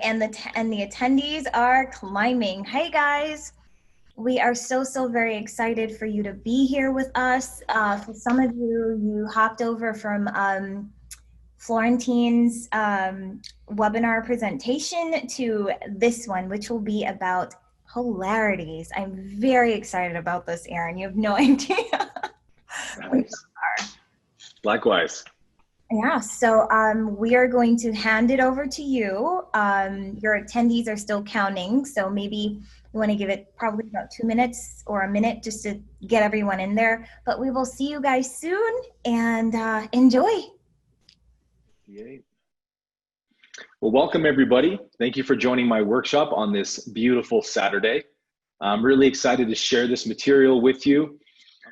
and the attendees are climbing. Hey guys, we are so very excited for you to be here with us. For some of you, you hopped over from Florentine's webinar presentation to this one, which will be about polarities. I'm very excited about this, Aaron. You have no idea. Nice. Likewise. Yeah, so we are going to hand it over to you. Your attendees are still counting, so maybe you want to give it probably about 2 minutes or a minute just to get everyone in there. But we will see you guys soon, and enjoy. Yay. Well, welcome everybody. Thank you for joining my workshop on this beautiful Saturday. I'm really excited to share this material with you.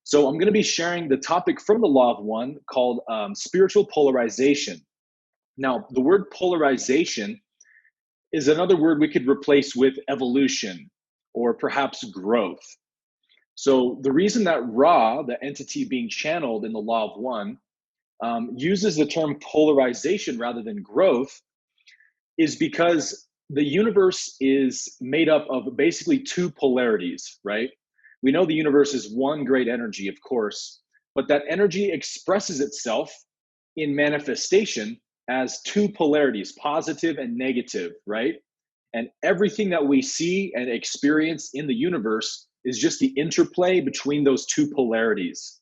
So I'm going to be sharing the topic from the Law of One called spiritual polarization. Now, the word polarization is another word we could replace with evolution or perhaps growth. So the reason that Ra, the entity being channeled in the Law of One, uses the term polarization rather than growth is because the universe is made up of basically two polarities, right? We know the universe is one great energy, of course, but that energy expresses itself in manifestation as two polarities, positive and negative, right? And everything that we see and experience in the universe is just the interplay between those two polarities.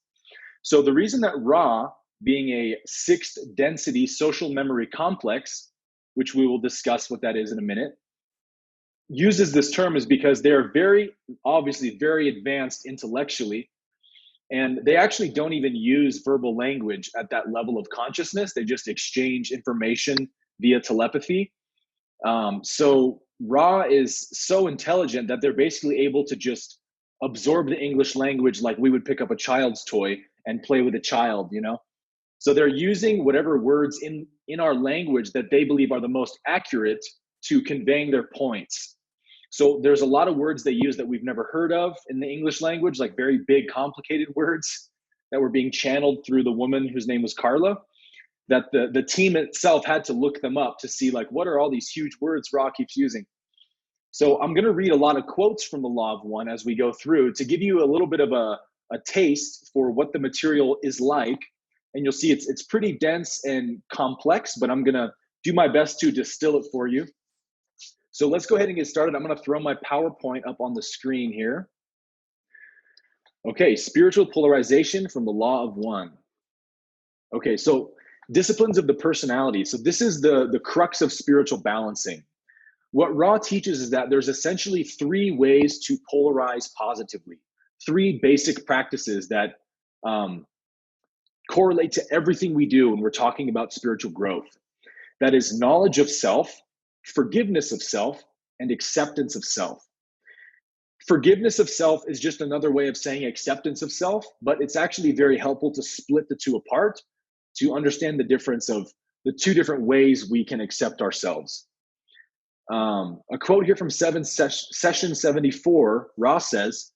So the reason that Ra, being a sixth density social memory complex, which we will discuss what that is in a minute, uses this term is because they're obviously very advanced intellectually, and they actually don't even use verbal language at that level of consciousness. They just exchange information via telepathy. So Ra is so intelligent that they're basically able to just absorb the English language like we would pick up a child's toy and play with a child, you know? So they're using whatever words in our language that they believe are the most accurate to conveying their points. So there's a lot of words they use that we've never heard of in the English language, like very big, complicated words that were being channeled through the woman whose name was Carla, that the team itself had to look them up to see, like, what are all these huge words Ra keeps using? So I'm going to read a lot of quotes from the Law of One as we go through to give you a little bit of a taste for what the material is like. And you'll see it's pretty dense and complex, but I'm going to do my best to distill it for you. So let's go ahead and get started. I'm going to throw my PowerPoint up on the screen here. Okay, spiritual polarization from the Law of One. Okay, so disciplines of the personality. So this is the crux of spiritual balancing. What Ra teaches is that there's essentially three ways to polarize positively, three basic practices that correlate to everything we do when we're talking about spiritual growth. That is knowledge of self, forgiveness of self, and acceptance of self. Forgiveness of self is just another way of saying acceptance of self, but it's actually very helpful to split the two apart to understand the difference of the two different ways we can accept ourselves. A quote here from session 74, Ra says,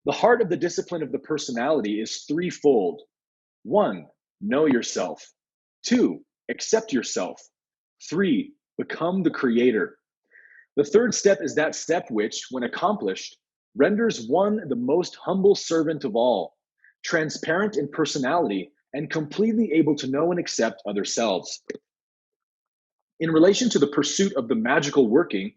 "The heart of the discipline of the personality is threefold. 1, know yourself. 2, accept yourself. 3, become the creator. The third step is that step which, when accomplished, renders one the most humble servant of all, transparent in personality, and completely able to know and accept other selves." In relation to the pursuit of the magical working,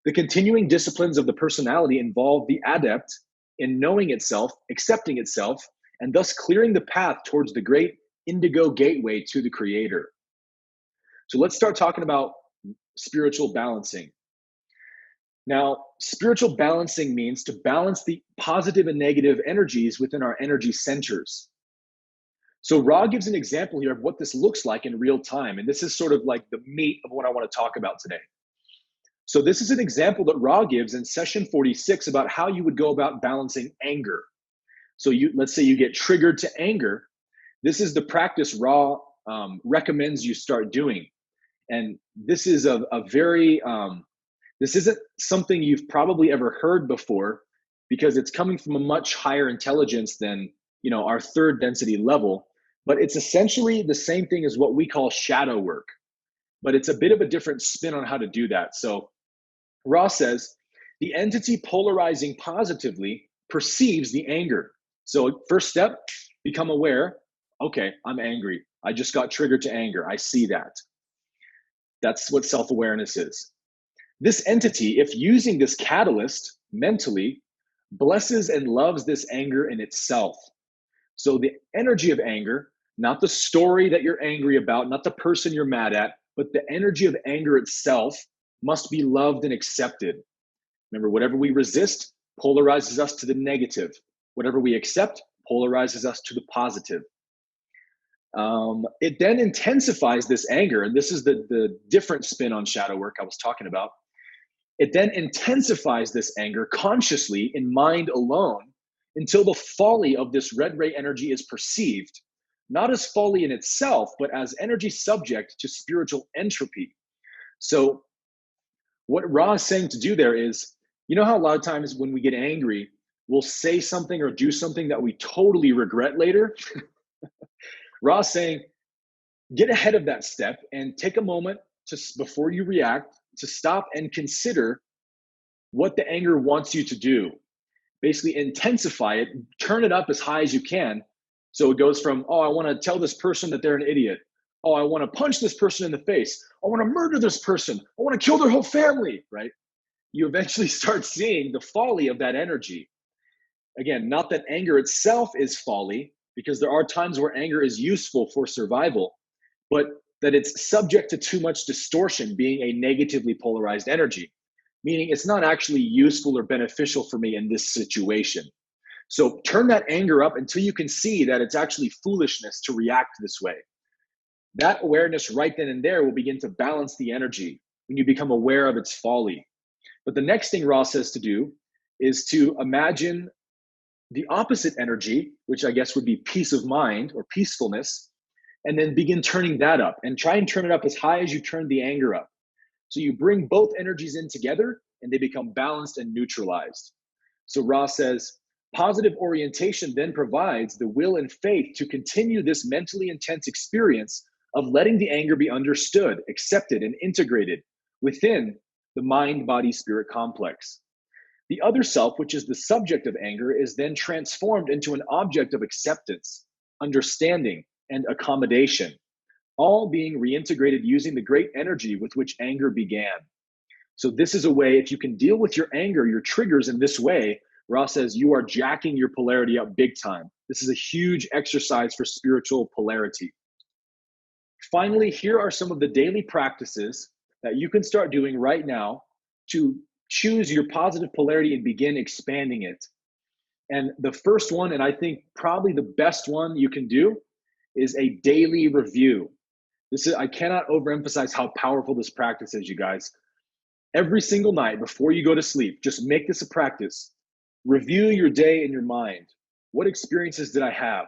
the continuing disciplines of the personality involve the adept in knowing itself, accepting itself, and thus clearing the path towards the great indigo gateway to the creator. So let's start talking about spiritual balancing. Now, spiritual balancing means to balance the positive and negative energies within our energy centers. So Ra gives an example here of what this looks like in real time. And this is sort of like the meat of what I want to talk about today. So this is an example that Ra gives in session 46 about how you would go about balancing anger. So let's say you get triggered to anger. This is the practice Ra recommends you start doing. And this is this isn't something you've probably ever heard before because it's coming from a much higher intelligence than, our third density level. But it's essentially the same thing as what we call shadow work. but it's a bit of a different spin on how to do that. So Ra says, the entity polarizing positively perceives the anger. So first step, become aware. Okay, I'm angry. I just got triggered to anger. I see that. That's what self-awareness is. This entity, if using this catalyst mentally, blesses and loves this anger in itself. So the energy of anger, not the story that you're angry about, not the person you're mad at, but the energy of anger itself must be loved and accepted. Remember, whatever we resist polarizes us to the negative. Whatever we accept polarizes us to the positive. It then intensifies this anger, and this is the different spin on shadow work I was talking about. It then intensifies this anger consciously in mind alone until the folly of this red ray energy is perceived, not as folly in itself, but as energy subject to spiritual entropy. So what Ra is saying to do there is, you know how a lot of times when we get angry, we'll say something or do something that we totally regret later? Ra is saying, get ahead of that step and take a moment before you react to stop and consider what the anger wants you to do. Basically intensify it, turn it up as high as you can. So it goes from, oh, I want to tell this person that they're an idiot. Oh, I want to punch this person in the face. I want to murder this person. I want to kill their whole family, right? You eventually start seeing the folly of that energy. Again, not that anger itself is folly, because there are times where anger is useful for survival, but that it's subject to too much distortion, being a negatively polarized energy, meaning it's not actually useful or beneficial for me in this situation. So turn that anger up until you can see that it's actually foolishness to react this way. That awareness right then and there will begin to balance the energy when you become aware of its folly. But the next thing Ra says to do is to imagine the opposite energy, which I guess would be peace of mind or peacefulness, and then begin turning that up and try and turn it up as high as you turn the anger up. So you bring both energies in together and they become balanced and neutralized. So Ra says, positive orientation then provides the will and faith to continue this mentally intense experience of letting the anger be understood, accepted, and integrated within the mind-body-spirit complex. The other self, which is the subject of anger, is then transformed into an object of acceptance, understanding, and accommodation, all being reintegrated using the great energy with which anger began. So this is a way, if you can deal with your anger, your triggers in this way, Ra says you are jacking your polarity up big time. This is a huge exercise for spiritual polarity. Finally, here are some of the daily practices that you can start doing right now to choose your positive polarity and begin expanding it. And the first one, and I think probably the best one you can do, is a daily review. I cannot overemphasize how powerful this practice is, you guys. Every single night before you go to sleep, just make this a practice. Review your day in your mind. What experiences did I have?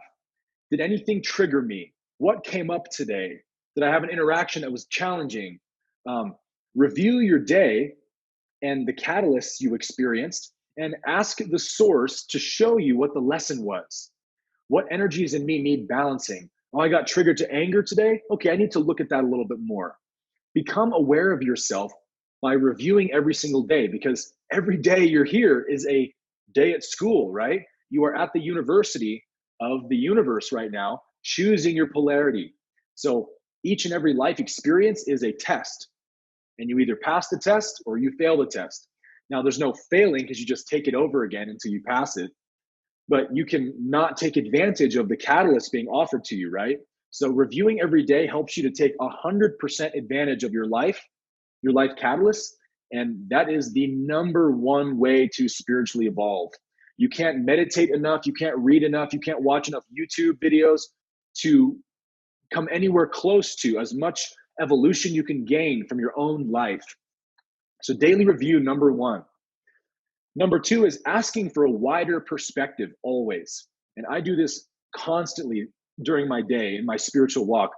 Did anything trigger me? What came up today? Did I have an interaction that was challenging? Review your day and the catalysts you experienced and ask the source to show you what the lesson was. What energies in me need balancing? Oh, I got triggered to anger today. Okay, I need to look at that a little bit more. Become aware of yourself by reviewing every single day, because every day you're here is a day at school, right? You are at the university of the universe right now, choosing your polarity. So each and every life experience is a test, and you either pass the test or you fail the test. Now, there's no failing because you just take it over again until you pass it, but you can not take advantage of the catalyst being offered to you, right? So reviewing every day helps you to take 100% advantage of your life catalyst, and that is the number one way to spiritually evolve. You can't meditate enough, you can't read enough, you can't watch enough YouTube videos to come anywhere close to as much evolution you can gain from your own life. So daily review, number one. Number two is asking for a wider perspective always. And I do this constantly during my day in my spiritual walk.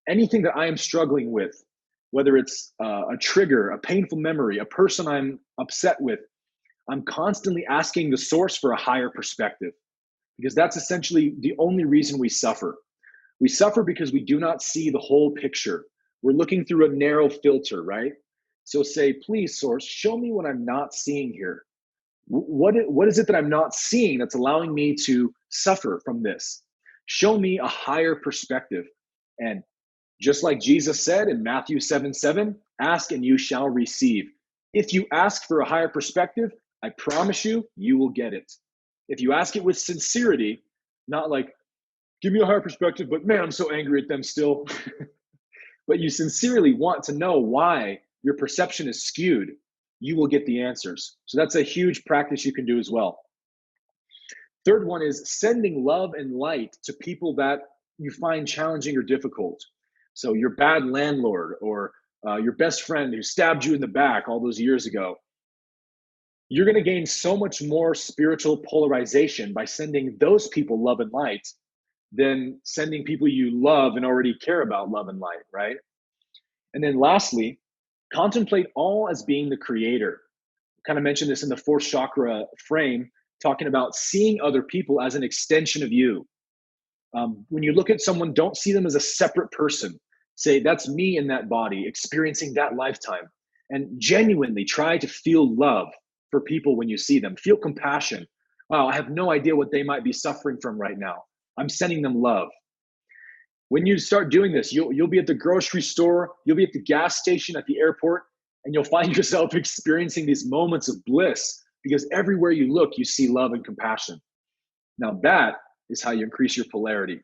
Anything that I am struggling with, whether it's a trigger, a painful memory, a person I'm upset with, I'm constantly asking the source for a higher perspective, because that's essentially the only reason we suffer. We suffer because we do not see the whole picture. We're looking through a narrow filter, right? So say, please, source, show me what I'm not seeing here. What is it that I'm not seeing that's allowing me to suffer from this? Show me a higher perspective. And just like Jesus said in Matthew 7:7, ask and you shall receive. If you ask for a higher perspective, I promise you, you will get it. If you ask it with sincerity, not like, give me a higher perspective, but man, I'm so angry at them still. But you sincerely want to know why your perception is skewed, you will get the answers. So that's a huge practice you can do as well. Third one is sending love and light to people that you find challenging or difficult. So your bad landlord or your best friend who stabbed you in the back all those years ago. You're going to gain so much more spiritual polarization by sending those people love and light than sending people you love and already care about love and light, right? And then lastly, contemplate all as being the creator. I kind of mentioned this in the fourth chakra frame, talking about seeing other people as an extension of you. When you look at someone, don't see them as a separate person. Say, that's me in that body, experiencing that lifetime. And genuinely try to feel love for people when you see them. Feel compassion. Wow, I have no idea what they might be suffering from right now. I'm sending them love. When you start doing this, you'll be at the grocery store, you'll be at the gas station, at the airport, and you'll find yourself experiencing these moments of bliss because everywhere you look, you see love and compassion. Now that is how you increase your polarity.